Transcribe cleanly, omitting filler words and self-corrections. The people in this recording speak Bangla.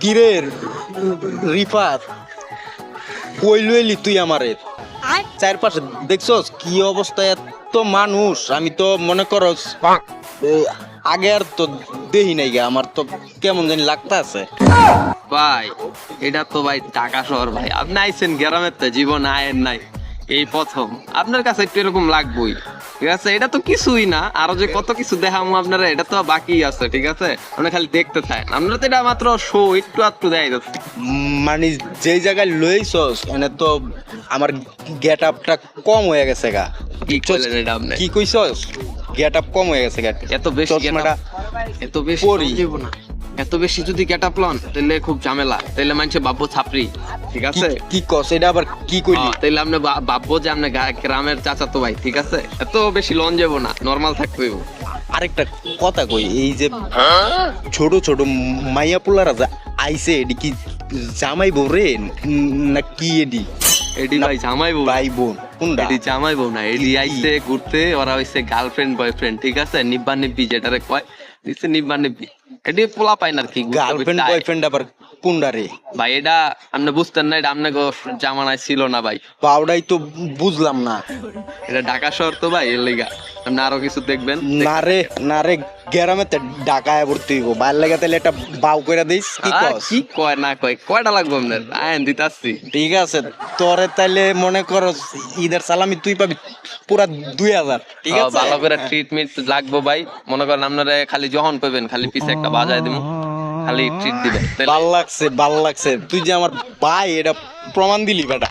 কিরের রিফাত কই লইলি তুই আমারে চারপাশে দেখছস কি অবস্থা এত মানুষ আমি তো মনে করস আগে আর তো দেখি নাই গে আমার তো কেমন জানি লাগতা আছে ভাই এটা তো ভাই ঢাকা শহর ভাই আপনি আইছেন গ্রামের তো জীবন আয়ের নাই এই প্রথম আপনার কাছে একটু এরকম লাগবেই ঠিক আছে এটা তো কিছুই না আরো যে কত কিছু দেখামু আপনারা এটা তো বাকি আছে ঠিক আছে আপনি খালি দেখতে থাকেন আপনারা তো এটা মাত্র শো একটু আধটু দেয় যাচ্ছে মানে যেই জায়গায় লইছস এনে তো আমার গেট আপটা কম হয়ে গেছে গা কি করলেন এটা আপনি কি কইছস গেট আপ কম হয়ে গেছে গা এত বেশি চশমাটা এত বেশি পরি। দেব না এত বেশি যদি গেটআপ লন তাহলে খুব ঝামেলা তাহলে মানুষে ভাববো ছাপরি ঠিক আছে কি কস এটা আবার কি কইলি তাইলে আপনি ভাববো যে আপনি গ্রামের চাচা তো ভাই ঠিক আছে এত বেশি লন যাবো না নর্মাল থাকতে হইব আরেকটা কথা কই এই যে ছোট ছোট মাইয়া পোলারা যা আইছে এডি কি জামাই বউ রে না কি এডি এডি ভাই জামাইবো ভাই বোন কোনটা এডি জামাইবো না এডি আইছে ঘুরতে ওরা হইছে গার্লফ্রেন্ড বয়ফ্রেন্ড ঠিক আছে নিব্বা নিব্বি যেটারে কয় দিছে নিব্বা নিব্বি এডি পোলা পাইন আর কি গার্লফ্রেন্ড বয়ফ্রেন্ড আবার কোনটা রে ভাই এটা আপনি বুঝতেন না এটা আপনাকে জামানায় ছিল না ভাই পাউডাই তো বুঝলাম না এটা ঢাকা শহর তো ভাই এর লিগা আপনি আরো কিছু দেখবেন না রে গ্রামে তো ঢাকায় ভর্তি হইব বাইর লাগে তাহলে একটা বাউ করে দিস কি কস কি কয় না কয় কয়টা লাগবে আপনার আইন দিতাছি ঠিক আছে তোরে তাইলে মনে কর ঈদের সালামি তুই পাবি পুরা 2000 ঠিক আছে ভালো করে ট্রিটমেন্ট লাগবে ভাই মনে করেন আপনারা খালি যখন পাবেন খালি পিছে একটা বাজায় দিমু খালি ট্রিট দিবেন ভাল লাগছে তুই যে আমার ভাই এটা প্রমাণ দিলি বেটা